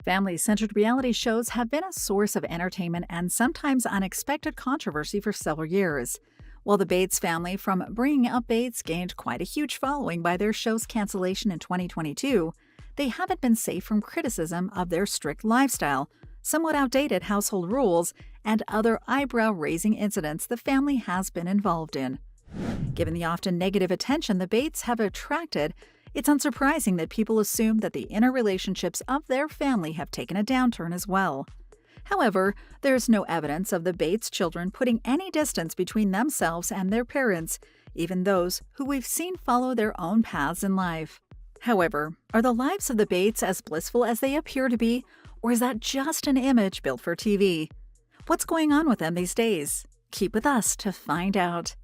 Family-centered reality shows have been a source of entertainment and sometimes unexpected controversy for several years. While the Bates family from Bringing Up Bates gained quite a huge following by their show's cancellation in 2022, they haven't been safe from criticism of their strict lifestyle, somewhat outdated household rules, and other eyebrow-raising incidents the family has been involved in. Given the often negative attention the Bates have attracted, it's unsurprising that people assume that the inner relationships of their family have taken a downturn as well. However, there's no evidence of the Bates children putting any distance between themselves and their parents, even those who we've seen follow their own paths in life. However, are the lives of the Bates as blissful as they appear to be, or is that just an image built for TV? What's going on with them these days? Keep with us to find out.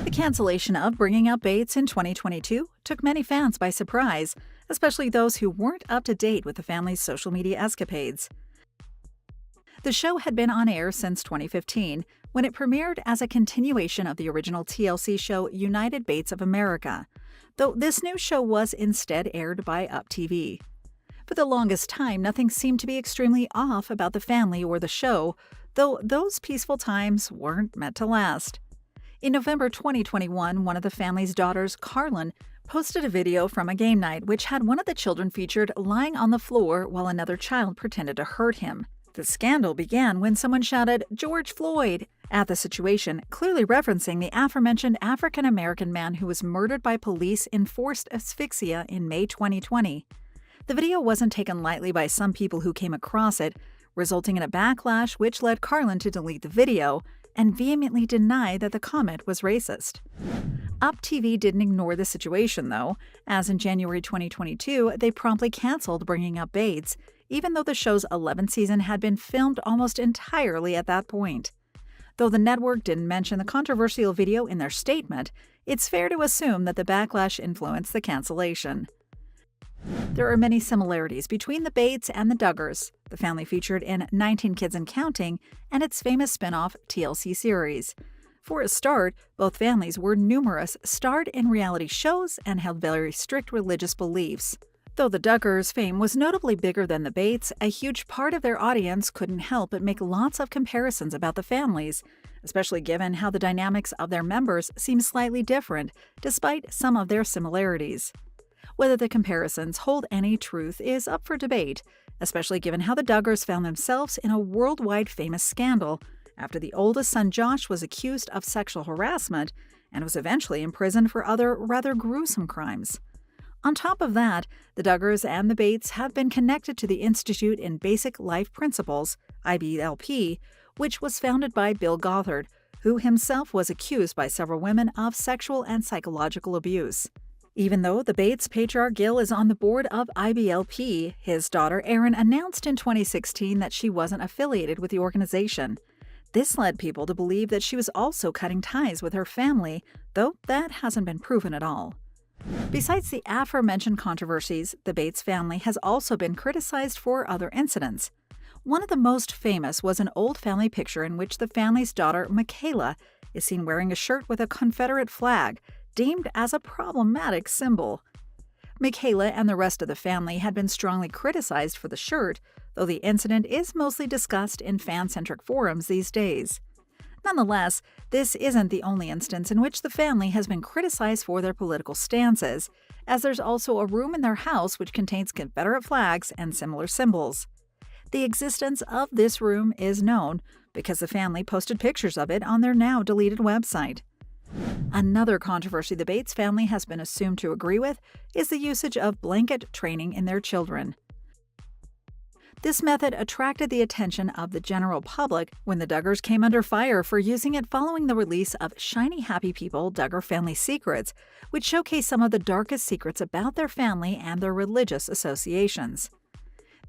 The cancellation of Bringing Up Bates in 2022 took many fans by surprise, especially those who weren't up to date with the family's social media escapades. The show had been on air since 2015, when it premiered as a continuation of the original TLC show United Bates of America, though this new show was instead aired by Up TV. For the longest time, nothing seemed to be extremely off about the family or the show, though those peaceful times weren't meant to last. In November 2021, one of the family's daughters, Carlin, posted a video from a game night which had one of the children featured lying on the floor while another child pretended to hurt him. The scandal began when someone shouted, "George Floyd!" at the situation, clearly referencing the aforementioned African-American man who was murdered by police in forced asphyxia in May 2020. The video wasn't taken lightly by some people who came across it, resulting in a backlash which led Carlin to delete the video and vehemently deny that the comment was racist. Up TV didn't ignore the situation, though, as in January 2022, they promptly canceled Bringing Up Bates, even though the show's 11th season had been filmed almost entirely at that point. Though the network didn't mention the controversial video in their statement, it's fair to assume that the backlash influenced the cancellation. There are many similarities between the Bates and the Duggars, the family featured in 19 Kids and Counting and its famous spin-off TLC series. For a start, both families were numerous, starred in reality shows, and held very strict religious beliefs. Though the Duggars' fame was notably bigger than the Bates, a huge part of their audience couldn't help but make lots of comparisons about the families, especially given how the dynamics of their members seem slightly different, despite some of their similarities. Whether the comparisons hold any truth is up for debate, especially given how the Duggars found themselves in a worldwide famous scandal after the oldest son Josh was accused of sexual harassment and was eventually imprisoned for other rather gruesome crimes. On top of that, the Duggars and the Bates have been connected to the Institute in Basic Life Principles, IBLP, which was founded by Bill Gothard, who himself was accused by several women of sexual and psychological abuse. Even though the Bates patriarch Gil is on the board of IBLP, his daughter Erin announced in 2016 that she wasn't affiliated with the organization. This led people to believe that she was also cutting ties with her family, though that hasn't been proven at all. Besides the aforementioned controversies, the Bates family has also been criticized for other incidents. One of the most famous was an old family picture in which the family's daughter, Michaela, is seen wearing a shirt with a Confederate flag, deemed as a problematic symbol. Michaela and the rest of the family had been strongly criticized for the shirt, though the incident is mostly discussed in fan-centric forums these days. Nonetheless, this isn't the only instance in which the family has been criticized for their political stances, as there's also a room in their house which contains Confederate flags and similar symbols. The existence of this room is known because the family posted pictures of it on their now-deleted website. Another controversy the Bates family has been assumed to agree with is the usage of blanket training in their children. This method attracted the attention of the general public when the Duggars came under fire for using it following the release of Shiny Happy People Duggar Family Secrets, which showcase some of the darkest secrets about their family and their religious associations.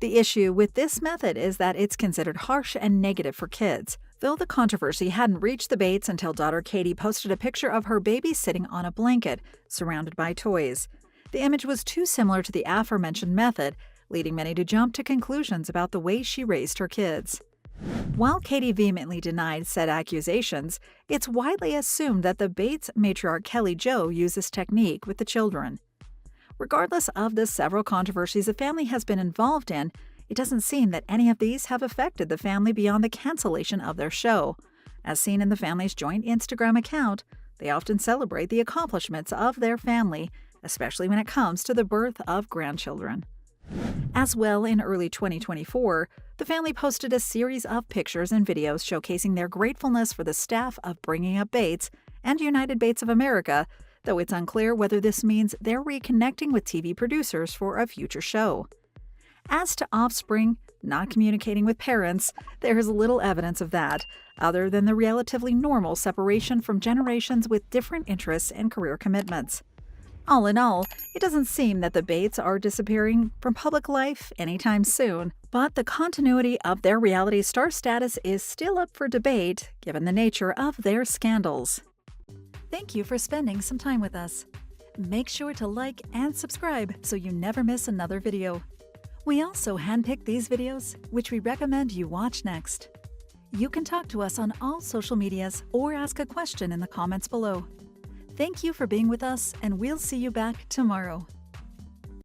The issue with this method is that it's considered harsh and negative for kids, though the controversy hadn't reached the Bates until daughter Katie posted a picture of her baby sitting on a blanket, surrounded by toys. The image was too similar to the aforementioned method, leading many to jump to conclusions about the way she raised her kids. While Katie vehemently denied said accusations, it's widely assumed that the Bates matriarch Kelly Jo used this technique with the children. Regardless of the several controversies the family has been involved in, it doesn't seem that any of these have affected the family beyond the cancellation of their show. As seen in the family's joint Instagram account, they often celebrate the accomplishments of their family, especially when it comes to the birth of grandchildren. As well, in early 2024, the family posted a series of pictures and videos showcasing their gratefulness for the staff of Bringing Up Bates and United Bates of America, though it's unclear whether this means they're reconnecting with TV producers for a future show. As to offspring not communicating with parents, there is little evidence of that, other than the relatively normal separation from generations with different interests and career commitments. All in all, it doesn't seem that the Bates are disappearing from public life anytime soon, but the continuity of their reality star status is still up for debate given the nature of their scandals. Thank you for spending some time with us. Make sure to like and subscribe so you never miss another video. We also handpick these videos, which we recommend you watch next. You can talk to us on all social medias or ask a question in the comments below. Thank you for being with us, and we'll see you back tomorrow.